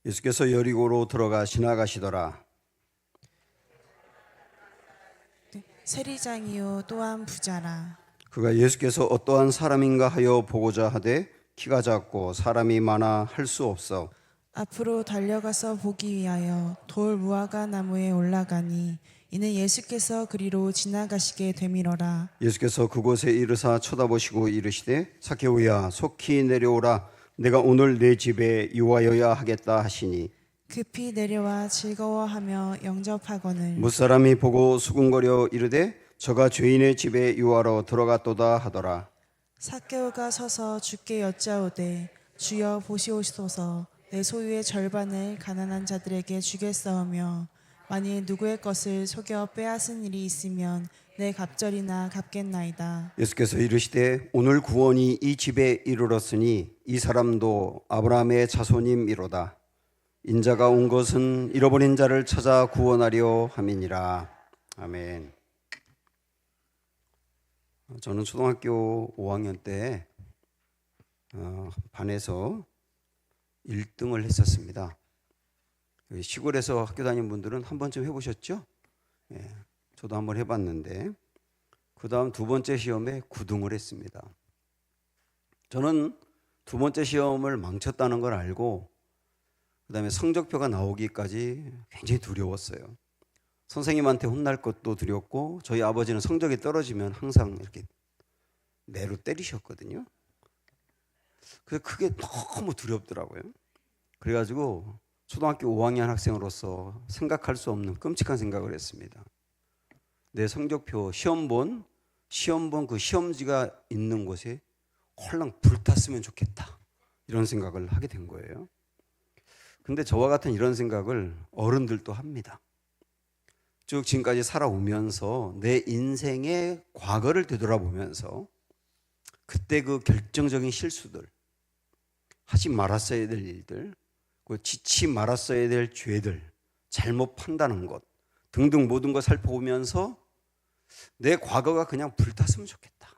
예수께서 여리고로 들어가 지나가시더라. 세리장이요 또한 부자라. 그가 예수께서 어떠한 사람인가 하여 보고자 하되 키가 작고 사람이 많아 할 수 없어 앞으로 달려가서 보기 위하여 돌 무화과 나무에 올라가니 이는 예수께서 그리로 지나가시게 되밀어라. 예수께서 그곳에 이르사 쳐다보시고 이르시되 삭개오야 속히 내려오라 내가 오늘 내 집에 유하여야 하겠다 하시니 급히 내려와 즐거워하며 영접하거늘 무사람이 보고 수군거려 이르되 저가 죄인의 집에 유하러 들어갔도다 하더라. 삭개오가 서서 주께 여짜오되 주여 보시옵소서 내 소유의 절반을 가난한 자들에게 주겠사오며 만일 누구의 것을 속여 빼앗은 일이 있으면 내 갑절이나 갚겠나이다. 예수께서 이르시되 오늘 구원이 이 집에 이르렀으니 이 사람도 아브라함의 자손임이로다. 인자가 온 것은 잃어버린 자를 찾아 구원하려 함이니라. 아멘. 저는 초등학교 5학년 때 반에서 1등을 했었습니다. 시골에서 학교 다니는 분들은 한 번쯤 해보셨죠? 예, 저도 한번 해봤는데 그 다음 두 번째 시험에 9등을 했습니다. 저는 두 번째 시험을 망쳤다는 걸 알고 그 다음에 성적표가 나오기까지 굉장히 두려웠어요. 선생님한테 혼날 것도 두렵고 저희 아버지는 성적이 떨어지면 항상 이렇게 내로 때리셨거든요. 그래서 그게 너무 두렵더라고요. 그래가지고 초등학교 5학년 학생으로서 생각할 수 없는 끔찍한 생각을 했습니다. 내 성적표 시험본 그 시험지가 있는 곳에 홀랑 불탔으면 좋겠다 이런 생각을 하게 된 거예요. 근데 저와 같은 이런 생각을 어른들도 합니다. 쭉 지금까지 살아오면서 내 인생의 과거를 되돌아보면서 그때 그 결정적인 실수들, 하지 말았어야 될 일들, 지치 말았어야 될 죄들, 잘못 판단한 것 등등 모든 걸 살펴보면서 내 과거가 그냥 불탔으면 좋겠다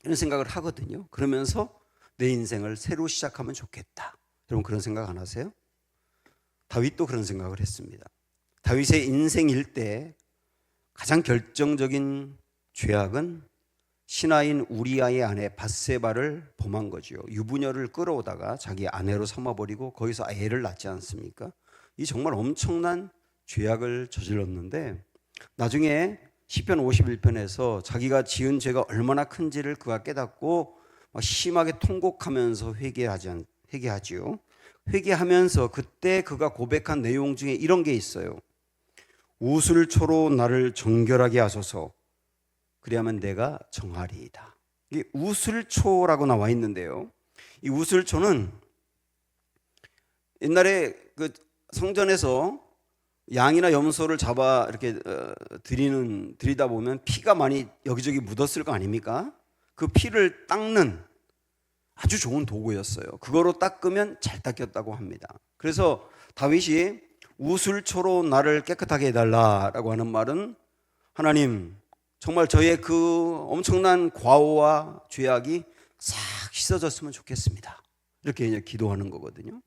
이런 생각을 하거든요. 그러면서 내 인생을 새로 시작하면 좋겠다. 여러분 그런 생각 안 하세요? 다윗도 그런 생각을 했습니다. 다윗의 인생 일대 가장 결정적인 죄악은 신하인 우리아의 아내 밧세바를 범한 거죠. 유부녀를 끌어오다가 자기 아내로 삼아버리고 거기서 애를 낳지 않습니까? 이 정말 엄청난 죄악을 저질렀는데 나중에 시편 51편에서 자기가 지은 죄가 얼마나 큰지를 그가 깨닫고 심하게 통곡하면서 회개하지요. 회개하면서 그때 그가 고백한 내용 중에 이런 게 있어요. 우슬초로 나를 정결하게 하소서 그리하면 내가 정하리이다. 이게 우슬초라고 나와 있는데요. 이 우슬초는 옛날에 그 성전에서 양이나 염소를 잡아 이렇게 드리다 보면 피가 많이 여기저기 묻었을 거 아닙니까? 그 피를 닦는 아주 좋은 도구였어요. 그거로 닦으면 잘 닦였다고 합니다. 그래서 다윗이 우슬초로 나를 깨끗하게 해달라라고 하는 말은 하나님 정말 저의 그 엄청난 과오와 죄악이 싹 씻어졌으면 좋겠습니다. 이렇게 이제 기도하는 거거든요.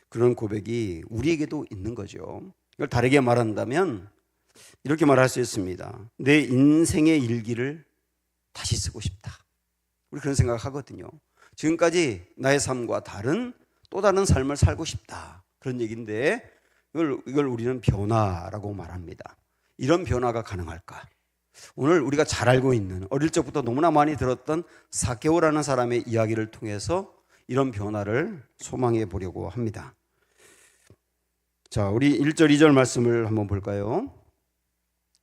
그런 고백이 우리에게도 있는 거죠. 이걸 다르게 말한다면 이렇게 말할 수 있습니다. 내 인생의 일기를 다시 쓰고 싶다. 우리 그런 생각을 하거든요. 지금까지 나의 삶과 또 다른 삶을 살고 싶다. 그런 얘기인데 이걸 우리는 변화라고 말합니다. 이런 변화가 가능할까? 오늘 우리가 잘 알고 있는 어릴 적부터 너무나 많이 들었던 삭개오라는 사람의 이야기를 통해서 이런 변화를 소망해 보려고 합니다. 자, 우리 1절 2절 말씀을 한번 볼까요?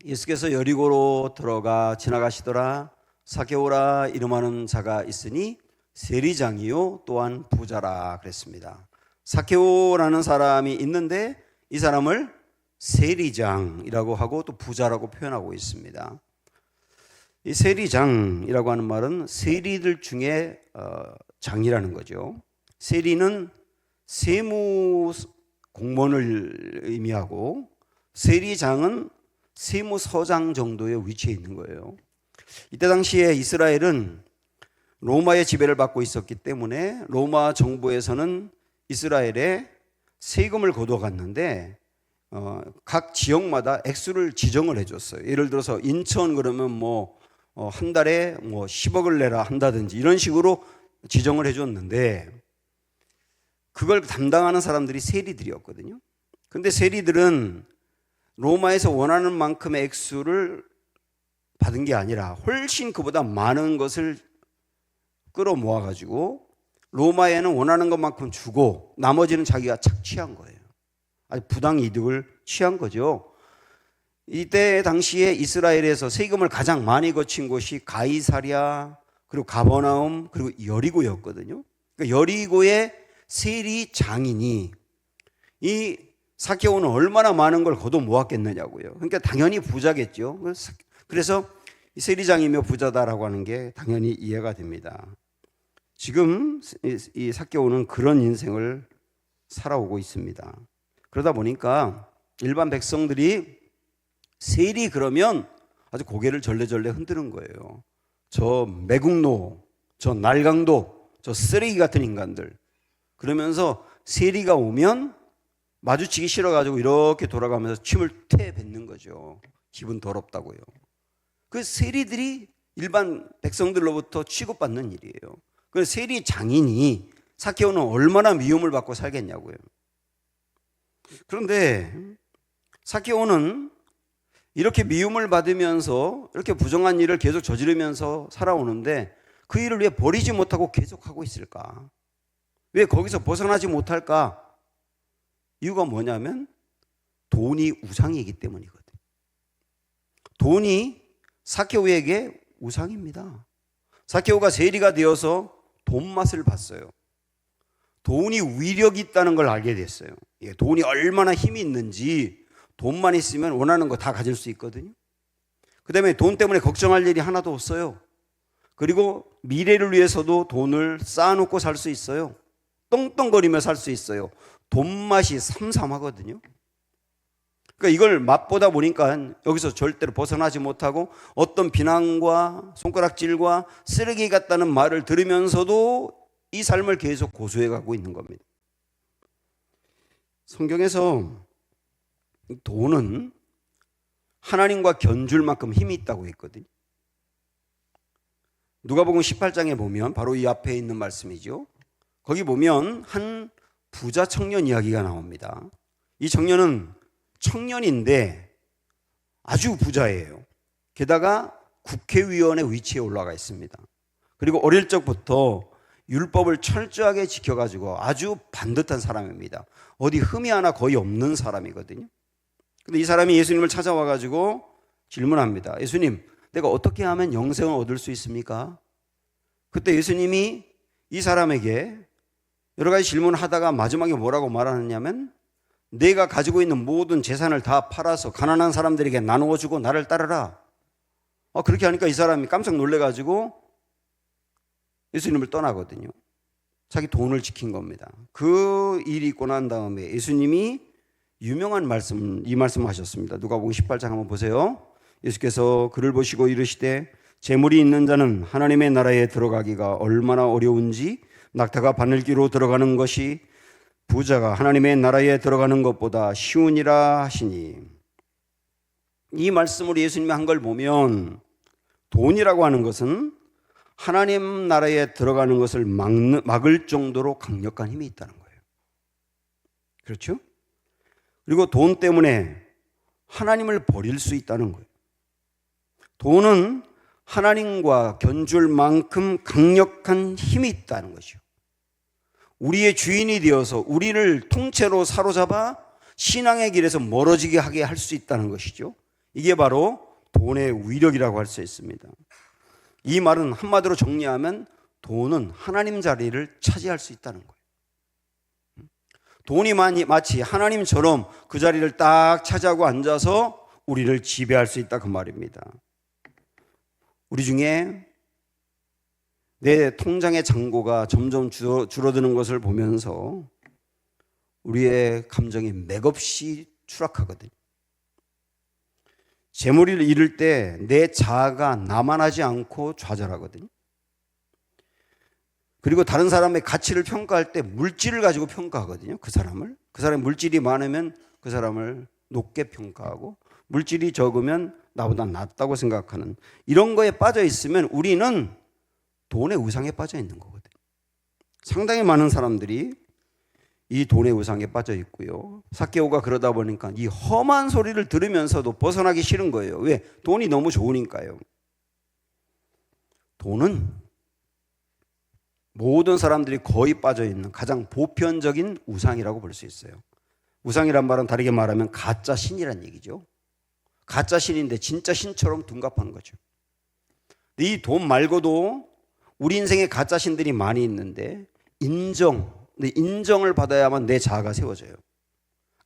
예수께서 여리고로 들어가 지나가시더라. 삭개오라 이름하는 자가 있으니 세리장이요 또한 부자라 그랬습니다. 삭개오라는 사람이 있는데 이 사람을 세리장이라고 하고 또 부자라고 표현하고 있습니다. 이 세리장이라고 하는 말은 세리들 중에 장이라는 거죠. 세리는 세무 공무원을 의미하고 세리장은 세무서장 정도의 위치에 있는 거예요. 이때 당시에 이스라엘은 로마의 지배를 받고 있었기 때문에 로마 정부에서는 이스라엘의 세금을 걷어갔는데 각 지역마다 액수를 지정을 해줬어요. 예를 들어서 인천 그러면 한 달에 10억을 내라 한다든지 이런 식으로 지정을 해줬는데 그걸 담당하는 사람들이 세리들이었거든요. 근데 세리들은 로마에서 원하는 만큼의 액수를 받은 게 아니라 훨씬 그보다 많은 것을 끌어모아 가지고 로마에는 원하는 것만큼 주고 나머지는 자기가 착취한 거예요. 아주 부당 이득을 취한 거죠. 이때 당시에 이스라엘에서 세금을 가장 많이 거친 곳이 가이사랴, 그리고 가버나움, 그리고 여리고였거든요. 그러니까 여리고의 세리 장인이 이 삭개오는 얼마나 많은 걸 걷어 모았겠느냐고요. 그러니까 당연히 부자겠죠. 그래서 이 세리장이며 부자다라고 하는 게 당연히 이해가 됩니다. 지금 이 삭개오는 그런 인생을 살아오고 있습니다. 그러다 보니까 일반 백성들이 세리 그러면 아주 고개를 절레절레 흔드는 거예요. 저 매국노, 저 날강도, 저 쓰레기 같은 인간들. 그러면서 세리가 오면 마주치기 싫어가지고 이렇게 돌아가면서 침을 퇴 뱉는 거죠. 기분 더럽다고요. 그 세리들이 일반 백성들로부터 취급받는 일이에요. 그 세리 장인이 삭개오는 얼마나 미움을 받고 살겠냐고요. 그런데 삭개오는 이렇게 미움을 받으면서 이렇게 부정한 일을 계속 저지르면서 살아오는데 그 일을 왜 버리지 못하고 계속하고 있을까? 왜 거기서 벗어나지 못할까? 이유가 뭐냐면 돈이 우상이기 때문이거든. 돈이 삭개오에게 우상입니다. 삭개오가 세리가 되어서 돈 맛을 봤어요. 돈이 위력이 있다는 걸 알게 됐어요. 돈이 얼마나 힘이 있는지 돈만 있으면 원하는 거 다 가질 수 있거든요. 그 다음에 돈 때문에 걱정할 일이 하나도 없어요. 그리고 미래를 위해서도 돈을 쌓아놓고 살 수 있어요. 떵떵거리며 살 수 있어요. 돈맛이 삼삼하거든요. 그러니까 이걸 맛보다 보니까 여기서 절대로 벗어나지 못하고 어떤 비난과 손가락질과 쓰레기 같다는 말을 들으면서도 이 삶을 계속 고수해 가고 있는 겁니다. 성경에서 돈은 하나님과 견줄 만큼 힘이 있다고 했거든요. 누가복음 18장에 보면 바로 이 앞에 있는 말씀이죠. 거기 보면 한 부자 청년 이야기가 나옵니다. 이 청년은 청년인데 아주 부자예요. 게다가 국회의원의 위치에 올라가 있습니다. 그리고 어릴 적부터 율법을 철저하게 지켜가지고 아주 반듯한 사람입니다. 어디 흠이 하나 거의 없는 사람이거든요. 근데 이 사람이 예수님을 찾아와가지고 질문합니다. 예수님, 내가 어떻게 하면 영생을 얻을 수 있습니까? 그때 예수님이 이 사람에게 여러 가지 질문을 하다가 마지막에 뭐라고 말하느냐면 내가 가지고 있는 모든 재산을 다 팔아서 가난한 사람들에게 나누어 주고 나를 따르라. 그렇게 하니까 이 사람이 깜짝 놀래가지고 예수님을 떠나거든요. 자기 돈을 지킨 겁니다. 그 일이 있고 난 다음에 예수님이 유명한 말씀, 이 말씀 하셨습니다. 누가복음 18장 한번 보세요. 예수께서 그를 보시고 이르시되 재물이 있는 자는 하나님의 나라에 들어가기가 얼마나 어려운지 낙타가 바늘기로 들어가는 것이 부자가 하나님의 나라에 들어가는 것보다 쉬우니라 하시니, 이 말씀으로 예수님이 한 걸 보면 돈이라고 하는 것은 하나님 나라에 들어가는 것을 막을 정도로 강력한 힘이 있다는 거예요. 그렇죠? 그리고 돈 때문에 하나님을 버릴 수 있다는 거예요. 돈은 하나님과 견줄 만큼 강력한 힘이 있다는 것이요. 우리의 주인이 되어서 우리를 통째로 사로잡아 신앙의 길에서 멀어지게 하게 할 수 있다는 것이죠. 이게 바로 돈의 위력이라고 할 수 있습니다. 이 말은 한마디로 정리하면 돈은 하나님 자리를 차지할 수 있다는 거예요. 돈이 마치 하나님처럼 그 자리를 딱 차지하고 앉아서 우리를 지배할 수 있다, 그 말입니다. 우리 중에 내 통장의 잔고가 점점 줄어드는 것을 보면서 우리의 감정이 맥없이 추락하거든요. 재물을 잃을 때 내 자아가 나만하지 않고 좌절하거든요. 그리고 다른 사람의 가치를 평가할 때 물질을 가지고 평가하거든요. 그 사람을. 그 사람이 물질이 많으면 그 사람을 높게 평가하고 물질이 적으면 나보다 낫다고 생각하는 이런 거에 빠져 있으면 우리는 돈의 우상에 빠져 있는 거거든요. 상당히 많은 사람들이 이 돈의 우상에 빠져 있고요. 삭개오가 그러다 보니까 이 험한 소리를 들으면서도 벗어나기 싫은 거예요. 왜? 돈이 너무 좋으니까요. 돈은 모든 사람들이 거의 빠져 있는 가장 보편적인 우상이라고 볼 수 있어요. 우상이란 말은 다르게 말하면 가짜 신이란 얘기죠. 가짜 신인데 진짜 신처럼 둔갑하는 거죠. 이 돈 말고도 우리 인생에 가짜 신들이 많이 있는데 근데 인정을 받아야만 내 자아가 세워져요.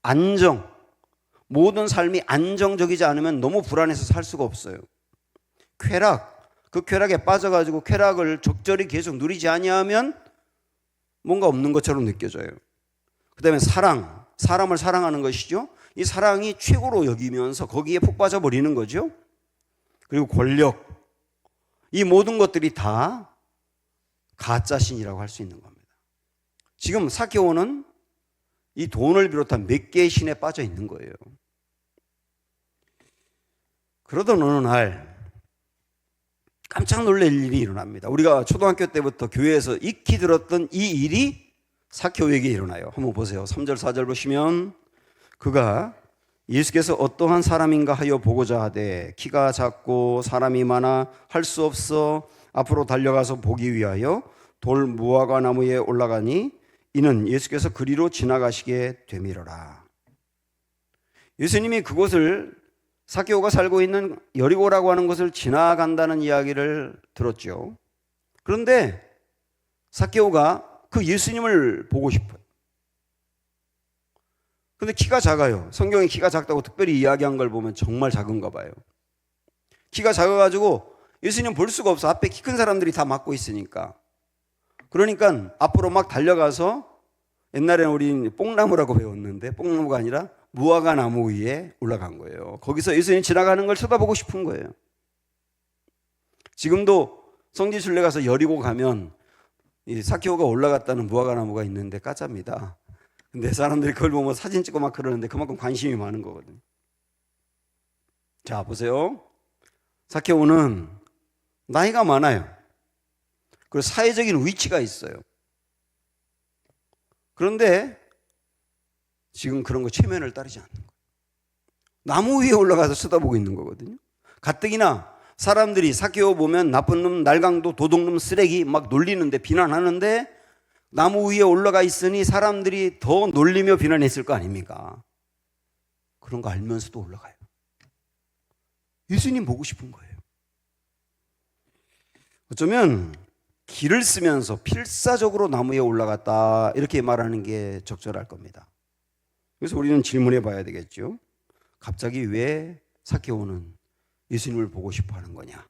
안정. 모든 삶이 안정적이지 않으면 너무 불안해서 살 수가 없어요. 쾌락. 그 쾌락에 빠져가지고 쾌락을 적절히 계속 누리지 아니하면 뭔가 없는 것처럼 느껴져요. 그 다음에 사랑. 사람을 사랑하는 것이죠. 이 사랑이 최고로 여기면서 거기에 푹 빠져버리는 거죠. 그리고 권력. 이 모든 것들이 다 가짜 신이라고 할 수 있는 겁니다. 지금 삭개오는 이 돈을 비롯한 몇 개의 신에 빠져 있는 거예요. 그러던 어느 날 깜짝 놀랄 일이 일어납니다. 우리가 초등학교 때부터 교회에서 익히 들었던 이 일이 삭개오에게 일어나요. 한번 보세요. 3절 4절 보시면 그가 예수께서 어떠한 사람인가 하여 보고자 하되 키가 작고 사람이 많아 할 수 없어 앞으로 달려가서 보기 위하여 돌 무화과 나무에 올라가니 이는 예수께서 그리로 지나가시게 되밀어라. 예수님이 그곳을 삭개오가 살고 있는 여리고라고 하는 곳을 지나간다는 이야기를 들었죠. 그런데 삭개오가 그 예수님을 보고 싶어요. 근데 키가 작아요. 성경에 키가 작다고 특별히 이야기한 걸 보면 정말 작은가 봐요. 키가 작아가지고 예수님 볼 수가 없어. 앞에 키 큰 사람들이 다 막고 있으니까. 그러니까 앞으로 막 달려가서 옛날에는 우리 뽕나무라고 배웠는데 뽕나무가 아니라 무화과 나무 위에 올라간 거예요. 거기서 예수님 지나가는 걸 쳐다보고 싶은 거예요. 지금도 성지순례 가서 여리고 가면 이 삭개오가 올라갔다는 무화과 나무가 있는데 가짜입니다. 근데 사람들이 그걸 보면 사진 찍고 막 그러는데 그만큼 관심이 많은 거거든요. 자, 보세요. 삭개오는 나이가 많아요. 그리고 사회적인 위치가 있어요. 그런데 지금 그런 거 체면을 따르지 않는 거예요. 나무 위에 올라가서 쳐다보고 있는 거거든요. 가뜩이나 사람들이 삭개오 보면 나쁜 놈, 날강도, 도둑놈, 쓰레기 막 놀리는데 비난하는데 나무 위에 올라가 있으니 사람들이 더 놀리며 비난했을 거 아닙니까? 그런 거 알면서도 올라가요. 예수님 보고 싶은 거예요. 어쩌면 길을 쓰면서 필사적으로 나무에 올라갔다 이렇게 말하는 게 적절할 겁니다. 그래서 우리는 질문해 봐야 되겠죠. 갑자기 왜 삭개오는 예수님을 보고 싶어 하는 거냐?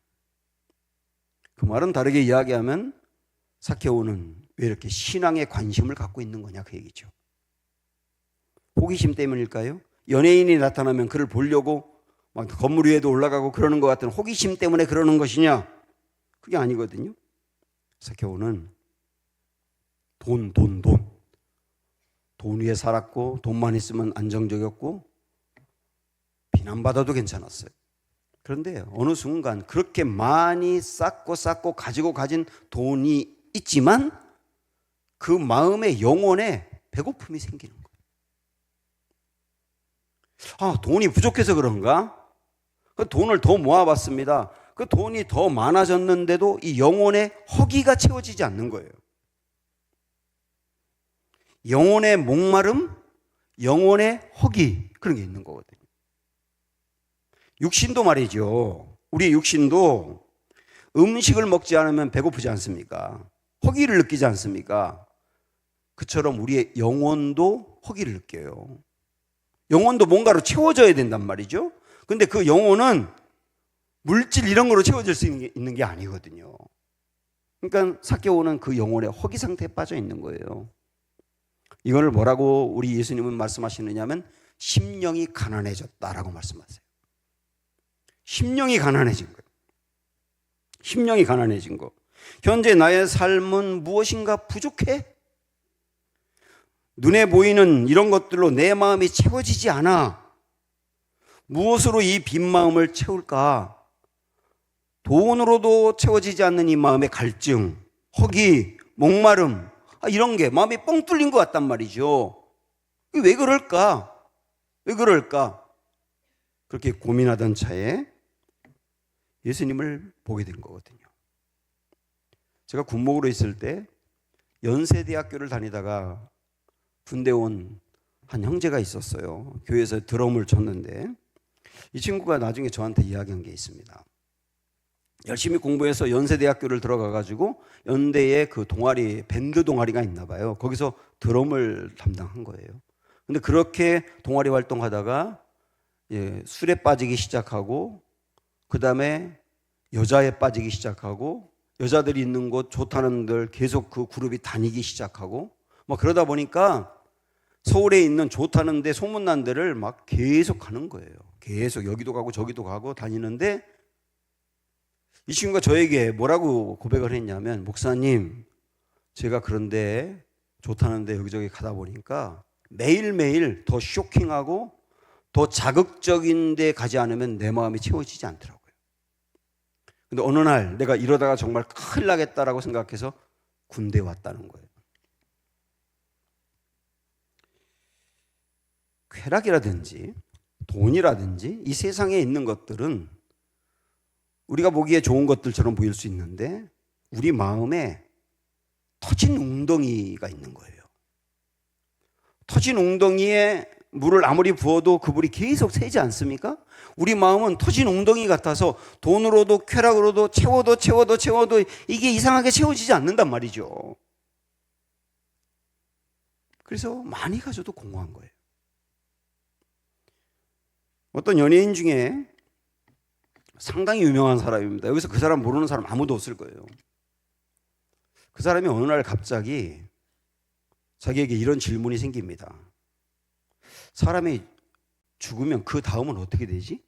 그 말은 다르게 이야기하면 삭개오는 왜 이렇게 신앙에 관심을 갖고 있는 거냐 그 얘기죠. 호기심 때문일까요? 연예인이 나타나면 그를 보려고 막 건물 위에도 올라가고 그러는 것 같은 호기심 때문에 그러는 것이냐? 그게 아니거든요. 삭개오는 돈 위에 살았고 돈만 있으면 안정적이었고 비난받아도 괜찮았어요. 그런데 어느 순간 그렇게 많이 쌓고 가지고 가진 돈이 있지만 그 마음의 영혼에 배고픔이 생기는 거예요. 아, 돈이 부족해서 그런가? 그 돈을 더 모아봤습니다. 그 돈이 더 많아졌는데도 이 영혼의 허기가 채워지지 않는 거예요. 영혼의 목마름, 영혼의 허기 그런 게 있는 거거든요. 육신도 말이죠. 우리의 육신도 음식을 먹지 않으면 배고프지 않습니까? 허기를 느끼지 않습니까? 그처럼 우리의 영혼도 허기를 느껴요. 영혼도 뭔가로 채워져야 된단 말이죠. 근데 그 영혼은 물질 이런 거로 채워질 수 있는 게 아니거든요. 그러니까 삭개오는 그 영혼의 허기 상태에 빠져 있는 거예요. 이걸 뭐라고 우리 예수님은 말씀하시느냐 하면 심령이 가난해졌다라고 말씀하세요. 심령이 가난해진 거예요. 심령이 가난해진 거. 현재 나의 삶은 무엇인가 부족해? 눈에 보이는 이런 것들로 내 마음이 채워지지 않아. 무엇으로 이 빈 마음을 채울까? 돈으로도 채워지지 않는 이 마음의 갈증, 허기, 목마름, 이런 게 마음이 뻥 뚫린 것 같단 말이죠. 왜 그럴까? 왜 그럴까? 그렇게 고민하던 차에 예수님을 보게 된 거거든요. 제가 군목으로 있을 때 연세대학교를 다니다가 군대 온 한 형제가 있었어요. 교회에서 드럼을 쳤는데 이 친구가 나중에 저한테 이야기한 게 있습니다. 열심히 공부해서 연세대학교를 들어가가지고 연대에 그 동아리, 밴드 동아리가 있나 봐요. 거기서 드럼을 담당한 거예요. 근데 그렇게 동아리 활동하다가 술에 빠지기 시작하고, 그 다음에 여자에 빠지기 시작하고, 여자들이 있는 곳 좋다는 들 계속 그 그룹이 다니기 시작하고, 막 그러다 보니까 서울에 있는 좋다는 데 소문난 데를 막 계속 가는 거예요. 계속 여기도 가고 저기도 가고 다니는데, 이 친구가 저에게 뭐라고 고백을 했냐면, 목사님, 제가 그런데 좋다는데 여기저기 가다 보니까 매일매일 더 쇼킹하고 더 자극적인 데 가지 않으면 내 마음이 채워지지 않더라고요. 근데 어느 날 내가 이러다가 정말 큰일 나겠다라고 생각해서 군대에 왔다는 거예요. 쾌락이라든지 돈이라든지 이 세상에 있는 것들은 우리가 보기에 좋은 것들처럼 보일 수 있는데 우리 마음에 터진 웅덩이가 있는 거예요. 터진 웅덩이에 물을 아무리 부어도 그 물이 계속 새지 않습니까? 우리 마음은 터진 웅덩이 같아서 돈으로도 쾌락으로도 채워도 이게 이상하게 채워지지 않는단 말이죠. 그래서 많이 가져도 공허한 거예요. 어떤 연예인 중에 상당히 유명한 사람입니다. 여기서 그 사람 모르는 사람 아무도 없을 거예요. 그 사람이 어느 날 갑자기 자기에게 이런 질문이 생깁니다. 사람이 죽으면 그 다음은 어떻게 되지?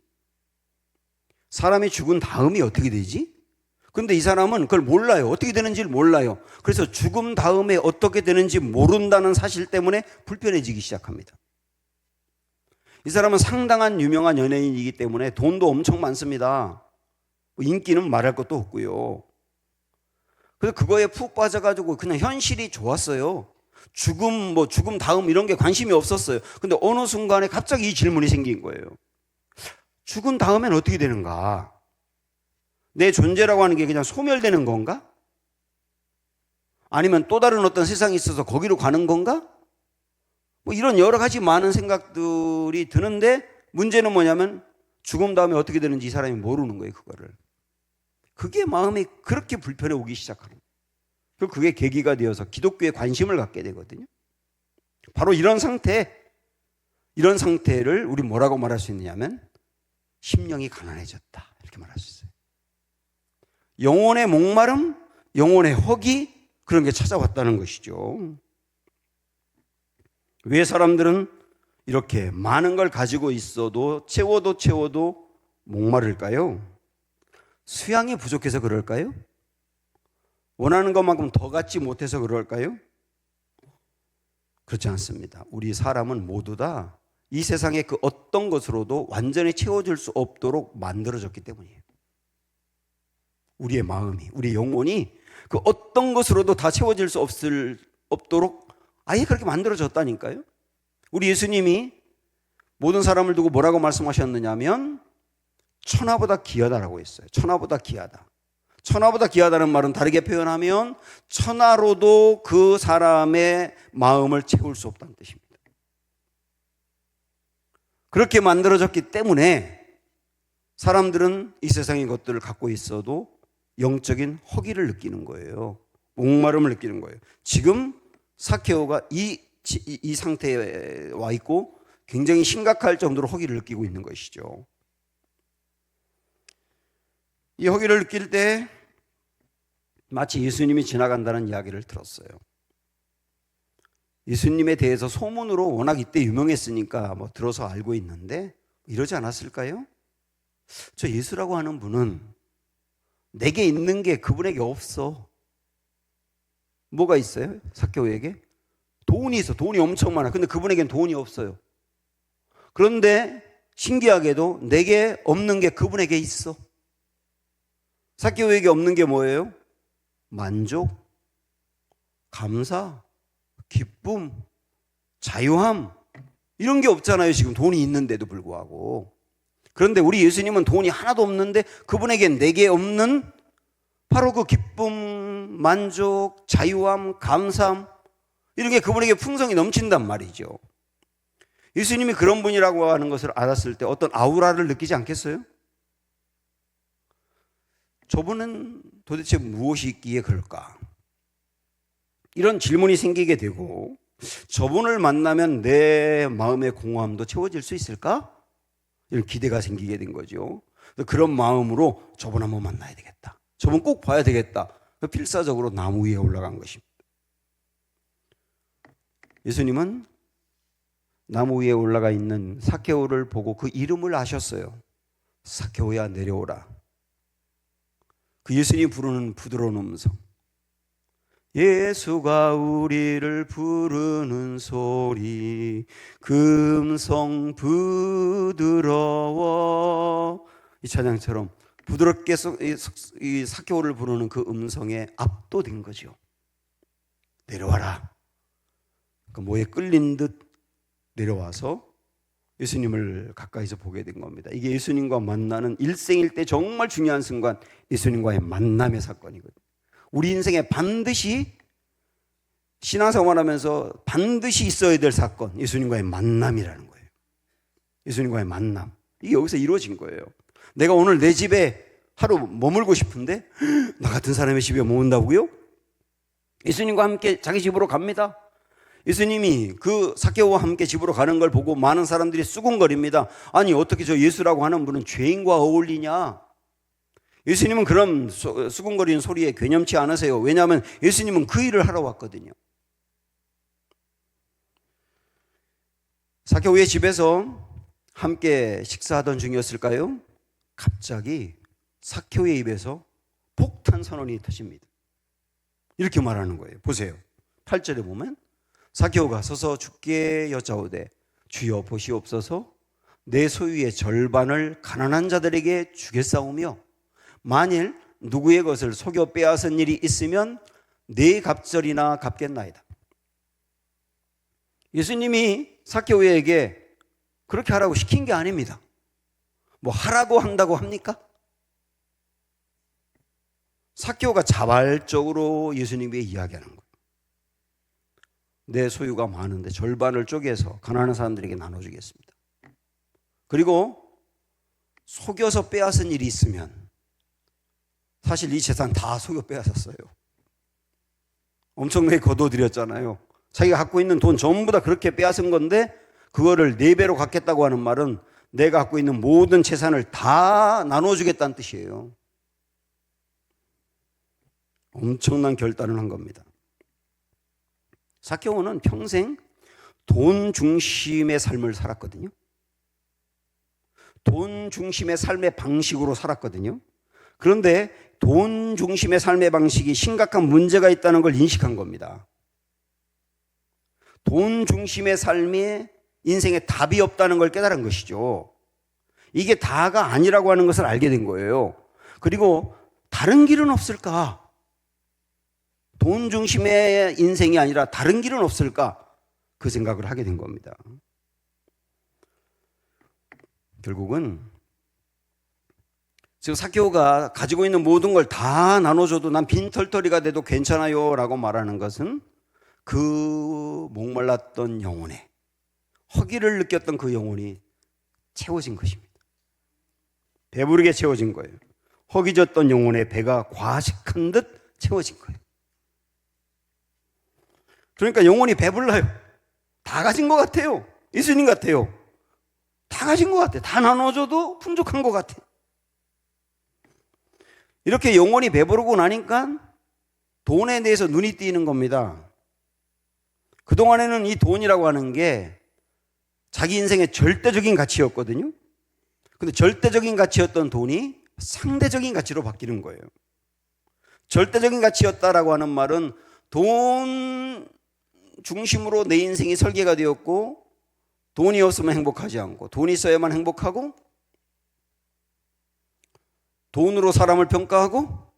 사람이 죽은 다음이 어떻게 되지? 근데 이 사람은 그걸 몰라요. 어떻게 되는지를 몰라요. 그래서 죽음 다음에 어떻게 되는지 모른다는 사실 때문에 불편해지기 시작합니다. 이 사람은 상당한 유명한 연예인이기 때문에 돈도 엄청 많습니다. 인기는 말할 것도 없고요. 그래서 그거에 푹 빠져가지고 그냥 현실이 좋았어요. 죽음 다음 이런 게 관심이 없었어요. 근데 어느 순간에 갑자기 이 질문이 생긴 거예요. 죽은 다음엔 어떻게 되는가? 내 존재라고 하는 게 그냥 소멸되는 건가? 아니면 또 다른 어떤 세상이 있어서 거기로 가는 건가? 이런 여러 가지 많은 생각들이 드는데 문제는 뭐냐면 죽음 다음에 어떻게 되는지 이 사람이 모르는 거예요, 그거를. 그게 마음이 그렇게 불편해 오기 시작하는 거예요. 그리고 그게 계기가 되어서 기독교에 관심을 갖게 되거든요. 바로 이런 상태를 우리 뭐라고 말할 수 있느냐면 심령이 가난해졌다, 이렇게 말할 수 있어요. 영혼의 목마름, 영혼의 허기, 그런 게 찾아왔다는 것이죠. 왜 사람들은 이렇게 많은 걸 가지고 있어도 채워도 목마를까요? 수양이 부족해서 그럴까요? 원하는 것만큼 더 갖지 못해서 그럴까요? 그렇지 않습니다. 우리 사람은 모두 다 이 세상의 그 어떤 것으로도 완전히 채워줄 수 없도록 만들어졌기 때문이에요. 우리의 마음이, 우리의 영혼이 그 어떤 것으로도 다 채워질 수 없도록 아예 그렇게 만들어졌다니까요. 우리 예수님이 모든 사람을 두고 뭐라고 말씀하셨느냐면 천하보다 귀하다라고 했어요. 천하보다 귀하다. 천하보다 귀하다는 말은 다르게 표현하면 천하로도 그 사람의 마음을 채울 수 없다는 뜻입니다. 그렇게 만들어졌기 때문에 사람들은 이 세상의 것들을 갖고 있어도 영적인 허기를 느끼는 거예요. 목마름을 느끼는 거예요. 지금 사케오가 이 상태에 와 있고 굉장히 심각할 정도로 허기를 느끼고 있는 것이죠. 이 허기를 느낄 때 마치 예수님이 지나간다는 이야기를 들었어요. 예수님에 대해서 소문으로 워낙 이때 유명했으니까 들어서 알고 있는데 이러지 않았을까요? 저 예수라고 하는 분은 내게 있는 게 그분에게 없어. 뭐가 있어요? 사케오에게? 돈이 있어. 돈이 엄청 많아. 근데 그분에겐 돈이 없어요. 그런데 신기하게도 내게 없는 게 그분에게 있어. 삭개오에게 없는 게 뭐예요? 만족, 감사, 기쁨, 자유함, 이런 게 없잖아요. 지금 돈이 있는데도 불구하고. 그런데 우리 예수님은 돈이 하나도 없는데 그분에겐 내게 없는 바로 그 기쁨, 만족, 자유함, 감사함, 이런 게 그분에게 풍성히 넘친단 말이죠. 예수님이 그런 분이라고 하는 것을 알았을 때 어떤 아우라를 느끼지 않겠어요? 저분은 도대체 무엇이 있기에 그럴까? 이런 질문이 생기게 되고, 저분을 만나면 내 마음의 공허함도 채워질 수 있을까? 이런 기대가 생기게 된 거죠. 그런 마음으로 저분 한번 만나야 되겠다. 저분 꼭 봐야 되겠다. 필사적으로 나무 위에 올라간 것입니다. 예수님은 나무 위에 올라가 있는 삭개오를 보고 그 이름을 아셨어요. 삭개오야 내려오라. 그 예수님이 부르는 부드러운 음성, 예수가 우리를 부르는 소리 그 음성 부드러워, 이 찬양처럼 부드럽게 이 삭개오를 부르는 그 음성에 압도된 거죠. 내려와라. 그 뭐에 끌린 듯 내려와서 예수님을 가까이서 보게 된 겁니다. 이게 예수님과 만나는 일생일 때 정말 중요한 순간, 예수님과의 만남의 사건이거든요. 우리 인생에 반드시 신앙생활하면서 반드시 있어야 될 사건, 예수님과의 만남이라는 거예요. 예수님과의 만남, 이게 여기서 이루어진 거예요. 내가 오늘 내 집에 하루 머물고 싶은데 나 같은 사람의 집에 머문다고요? 예수님과 함께 자기 집으로 갑니다. 예수님이 그 삭개오와 함께 집으로 가는 걸 보고 많은 사람들이 수군거립니다. 아니 어떻게 저 예수라고 하는 분은 죄인과 어울리냐? 예수님은 그런 수군거리는 소리에 괴념치 않으세요. 왜냐하면 예수님은 그 일을 하러 왔거든요. 삭개오의 집에서 함께 식사하던 중이었을까요? 갑자기 삭개오의 입에서 폭탄 선언이 터집니다. 이렇게 말하는 거예요. 보세요. 8절에 보면 삭개오가 서서 주께 여짜오되 주여 보시옵소서, 내 소유의 절반을 가난한 자들에게 주겠사오며 만일 누구의 것을 속여 빼앗은 일이 있으면 네 갑절이나 갚겠나이다. 예수님이 삭개오에게 그렇게 하라고 시킨 게 아닙니다. 뭐 하라고 한다고 합니까? 삭개오가 자발적으로 예수님에게 이야기하는 거예요. 내 소유가 많은데 절반을 쪼개서 가난한 사람들에게 나눠주겠습니다. 그리고 속여서 빼앗은 일이 있으면, 사실 이 재산 다 속여 빼앗았어요. 엄청나게 거둬들였잖아요. 자기가 갖고 있는 돈 전부 다 그렇게 빼앗은 건데 그거를 4배로 갚겠다고 하는 말은 내가 갖고 있는 모든 재산을 다 나눠주겠다는 뜻이에요. 엄청난 결단을 한 겁니다. 삭개오는 평생 돈 중심의 삶을 살았거든요. 돈 중심의 삶의 방식으로 살았거든요. 그런데 돈 중심의 삶의 방식이 심각한 문제가 있다는 걸 인식한 겁니다. 돈 중심의 삶이 인생에 답이 없다는 걸 깨달은 것이죠. 이게 다가 아니라고 하는 것을 알게 된 거예요. 그리고 다른 길은 없을까? 돈 중심의 인생이 아니라 다른 길은 없을까? 그 생각을 하게 된 겁니다. 결국은 지금 삭개오가 가지고 있는 모든 걸 다 나눠줘도 난 빈털터리가 돼도 괜찮아요 라고 말하는 것은 그 목말랐던 영혼에, 허기를 느꼈던 그 영혼이 채워진 것입니다. 배부르게 채워진 거예요. 허기졌던 영혼의 배가 과식한 듯 채워진 거예요. 그러니까 영혼이 배불러요. 다 가진 것 같아요. 예수님 같아요. 다 가진 것 같아요. 다 나눠줘도 풍족한 것 같아요. 이렇게 영혼이 배부르고 나니까 돈에 대해서 눈이 띄는 겁니다. 그동안에는 이 돈이라고 하는 게 자기 인생의 절대적인 가치였거든요. 근데 절대적인 가치였던 돈이 상대적인 가치로 바뀌는 거예요. 절대적인 가치였다라고 하는 말은 돈 중심으로 내 인생이 설계가 되었고, 돈이 없으면 행복하지 않고, 돈이 있어야만 행복하고, 돈으로 사람을 평가하고,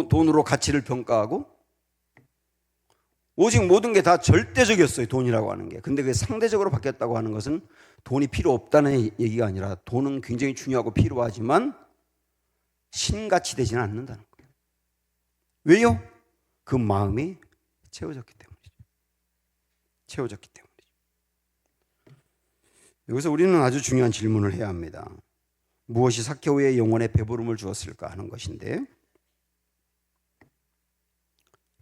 돈으로 가치를 평가하고, 오직 모든 게 다 절대적이었어요. 돈이라고 하는 게. 근데 그게 상대적으로 바뀌었다고 하는 것은 돈이 필요 없다는 얘기가 아니라 돈은 굉장히 중요하고 필요하지만 신같이 되지는 않는다는 거예요. 왜요? 그 마음이 채워졌기 때문이죠. 채워졌기 때문이죠. 여기서 우리는 아주 중요한 질문을 해야 합니다. 무엇이 삭개오의 영혼에 배부름을 주었을까 하는 것인데,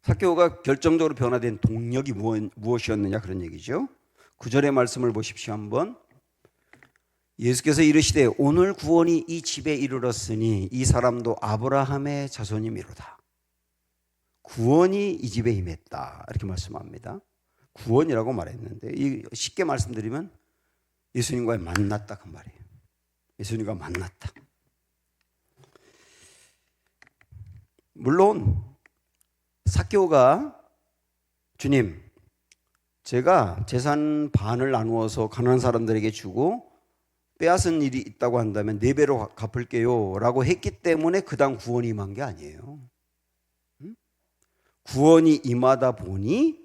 삭개오가 결정적으로 변화된 동력이 무엇이었느냐 그런 얘기죠. 9절의 말씀을 보십시오. 한번. 예수께서 이르시되 오늘 구원이 이 집에 이르렀으니 이 사람도 아브라함의 자손이미로다. 구원이 이 집에 임했다 이렇게 말씀합니다. 구원이라고 말했는데, 쉽게 말씀드리면 예수님과 만났다 그 말이에요. 예수님과 만났다. 물론 삭개오가 주님, 제가 재산 반을 나누어서 가난한 사람들에게 주고 빼앗은 일이 있다고 한다면 4배로 갚을게요 라고 했기 때문에 그 다음 구원이 임한 게 아니에요. 구원이 임하다 보니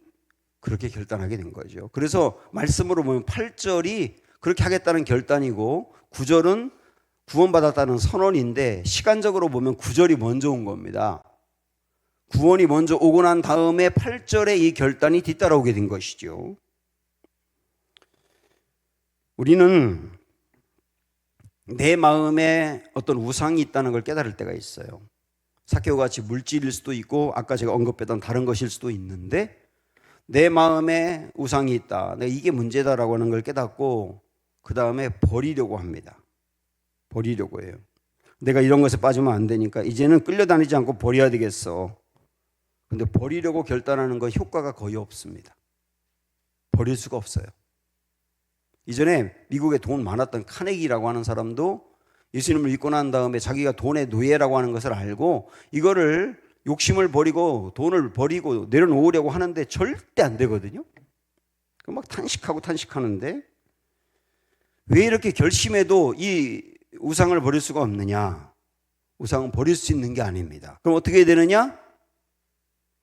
그렇게 결단하게 된 거죠. 그래서 말씀으로 보면 8절이 그렇게 하겠다는 결단이고 9절은 구원받았다는 선언인데, 시간적으로 보면 9절이 먼저 온 겁니다. 구원이 먼저 오고 난 다음에 8절에 이 결단이 뒤따라오게 된 것이죠. 우리는 내 마음에 어떤 우상이 있다는 걸 깨달을 때가 있어요. 삭개오와 같이 물질일 수도 있고 아까 제가 언급했던 다른 것일 수도 있는데, 내 마음에 우상이 있다, 내가 이게 문제다라고 하는 걸 깨닫고 그 다음에 버리려고 합니다. 버리려고 해요. 내가 이런 것에 빠지면 안 되니까 이제는 끌려다니지 않고 버려야 되겠어. 근데 버리려고 결단하는 건 효과가 거의 없습니다. 버릴 수가 없어요. 이전에 미국에 돈 많았던 카네기라고 하는 사람도 예수님을 믿고 난 다음에 자기가 돈의 노예라고 하는 것을 알고 이거를 욕심을 버리고 돈을 버리고 내려놓으려고 하는데 절대 안 되거든요. 막 탄식하는데 왜 이렇게 결심해도 이 우상을 버릴 수가 없느냐? 우상은 버릴 수 있는 게 아닙니다. 그럼 어떻게 해야 되느냐?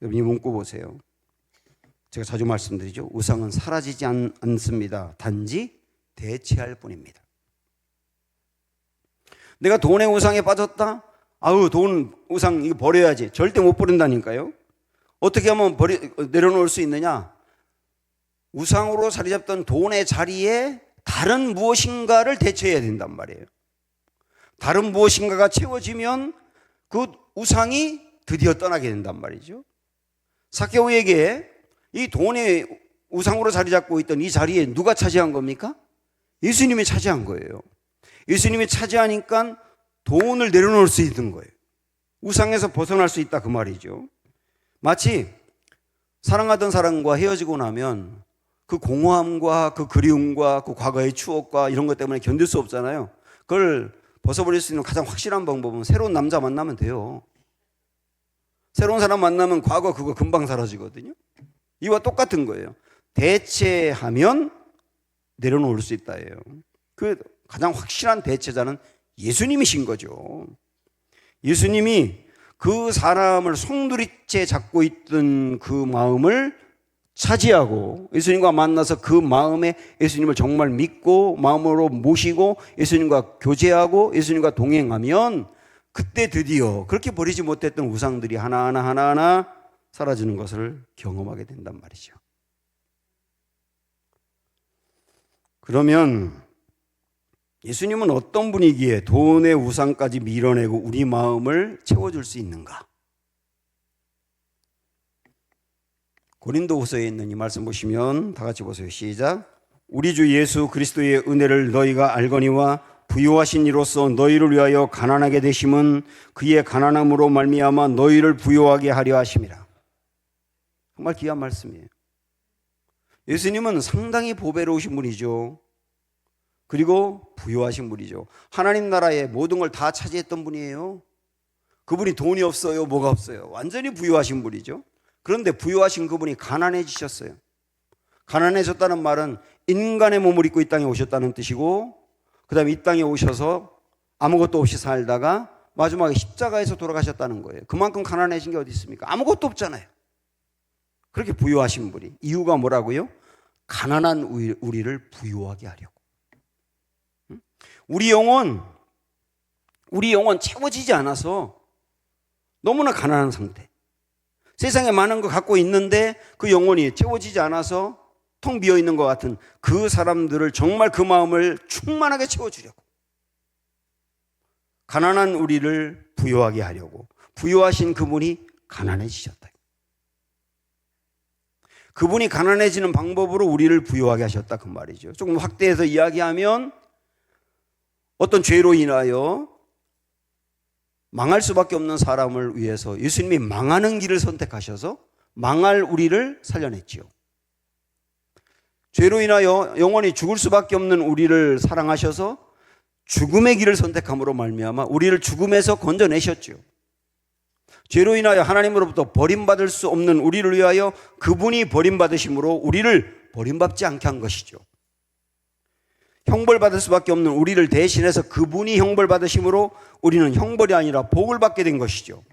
여러분 이 문구 보세요. 제가 자주 말씀드리죠. 우상은 사라지지 않습니다. 단지 대체할 뿐입니다. 내가 돈의 우상에 빠졌다? 아우, 돈 우상 이거 버려야지. 절대 못 버린다니까요. 어떻게 하면 내려놓을 수 있느냐? 우상으로 자리 잡던 돈의 자리에 다른 무엇인가를 대체해야 된단 말이에요. 다른 무엇인가가 채워지면 그 우상이 드디어 떠나게 된단 말이죠. 삭개오에게 이 돈의 우상으로 자리 잡고 있던 이 자리에 누가 차지한 겁니까? 예수님이 차지한 거예요. 예수님이 차지하니까 돈을 내려놓을 수 있는 거예요. 우상에서 벗어날 수 있다 그 말이죠. 마치 사랑하던 사람과 헤어지고 나면 그 공허함과 그 그리움과 그 과거의 추억과 이런 것 때문에 견딜 수 없잖아요. 그걸 벗어버릴 수 있는 가장 확실한 방법은 새로운 남자 만나면 돼요. 새로운 사람 만나면 과거 그거 금방 사라지거든요. 이와 똑같은 거예요. 대체하면 내려놓을 수 있다예요. 그 가장 확실한 대체자는 예수님이신 거죠. 예수님이 그 사람을 송두리째 잡고 있던 그 마음을 차지하고 예수님과 만나서 그 마음에 예수님을 정말 믿고 마음으로 모시고 예수님과 교제하고 예수님과 동행하면 그때 드디어 그렇게 버리지 못했던 우상들이 하나하나 사라지는 것을 경험하게 된단 말이죠. 그러면 예수님은 어떤 분이기에 돈의 우상까지 밀어내고 우리 마음을 채워줄 수 있는가? 고린도후서에 있는 이 말씀 보시면 다 같이 보세요. 시작. 우리 주 예수 그리스도의 은혜를 너희가 알거니와 부요하신 이로써 너희를 위하여 가난하게 되심은 그의 가난함으로 말미암아 너희를 부요하게 하려 하심이라. 정말 귀한 말씀이에요. 예수님은 상당히 보배로우신 분이죠. 그리고 부요하신 분이죠. 하나님 나라의 모든 걸 다 차지했던 분이에요. 그분이 돈이 없어요, 뭐가 없어요. 완전히 부요하신 분이죠. 그런데 부요하신 그분이 가난해지셨어요. 가난해졌다는 말은 인간의 몸을 입고 이 땅에 오셨다는 뜻이고, 그 다음에 이 땅에 오셔서 아무것도 없이 살다가 마지막에 십자가에서 돌아가셨다는 거예요. 그만큼 가난해진 게 어디 있습니까? 아무것도 없잖아요. 그렇게 부유하신 분이. 이유가 뭐라고요? 가난한 우리를 부유하게 하려고. 우리 영혼 채워지지 않아서 너무나 가난한 상태. 세상에 많은 거 갖고 있는데 그 영혼이 채워지지 않아서 텅 비어 있는 것 같은 그 사람들을 정말 그 마음을 충만하게 채워주려고. 가난한 우리를 부유하게 하려고. 부유하신 그분이 가난해지셨다. 그분이 가난해지는 방법으로 우리를 부유하게 하셨다 그 말이죠. 조금 확대해서 이야기하면 어떤 죄로 인하여 망할 수밖에 없는 사람을 위해서 예수님이 망하는 길을 선택하셔서 망할 우리를 살려냈지요. 죄로 인하여 영원히 죽을 수밖에 없는 우리를 사랑하셔서 죽음의 길을 선택함으로 말미암아 우리를 죽음에서 건져내셨죠. 죄로 인하여 하나님으로부터 버림받을 수 없는 우리를 위하여 그분이 버림받으심으로 우리를 버림받지 않게 한 것이죠. 형벌받을 수밖에 없는 우리를 대신해서 그분이 형벌받으심으로 우리는 형벌이 아니라 복을 받게 된 것이죠.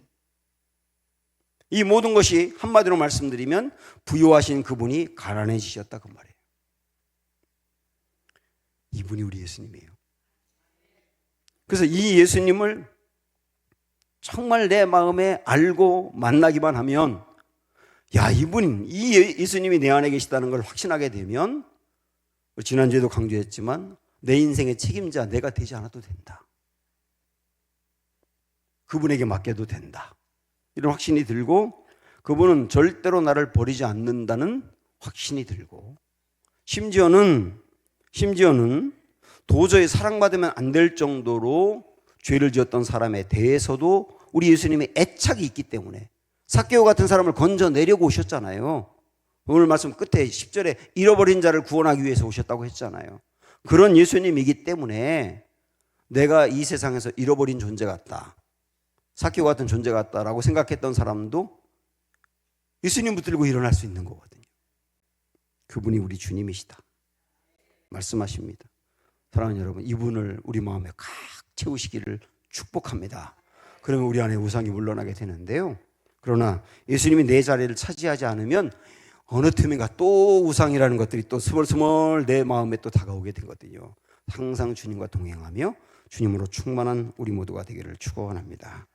이 모든 것이 한마디로 말씀드리면 부유하신 그분이 가난해지셨다 그 말이에요. 이분이 우리 예수님이에요. 그래서 이 예수님을 정말 내 마음에 알고 만나기만 하면, 야, 이 예수님이 내 안에 계시다는 걸 확신하게 되면, 지난주에도 강조했지만 내 인생의 책임자 내가 되지 않아도 된다. 그분에게 맡겨도 된다. 이런 확신이 들고, 그분은 절대로 나를 버리지 않는다는 확신이 들고, 심지어는 도저히 사랑받으면 안 될 정도로 죄를 지었던 사람에 대해서도 우리 예수님의 애착이 있기 때문에 삭개오 같은 사람을 건져내려고 오셨잖아요. 오늘 말씀 끝에 10절에 잃어버린 자를 구원하기 위해서 오셨다고 했잖아요. 그런 예수님이기 때문에 내가 이 세상에서 잃어버린 존재 같다, 삭개오 같은 존재 같다라고 생각했던 사람도 예수님 붙들고 일어날 수 있는 거거든요. 그분이 우리 주님이시다 말씀하십니다. 사랑하는 여러분, 이분을 우리 마음에 꽉 채우시기를 축복합니다. 그러면 우리 안에 우상이 물러나게 되는데요. 그러나 예수님이 내 자리를 차지하지 않으면 어느 틈인가 또 우상이라는 것들이 또 스멀스멀 내 마음에 또 다가오게 되거든요. 항상 주님과 동행하며 주님으로 충만한 우리 모두가 되기를 축원합니다.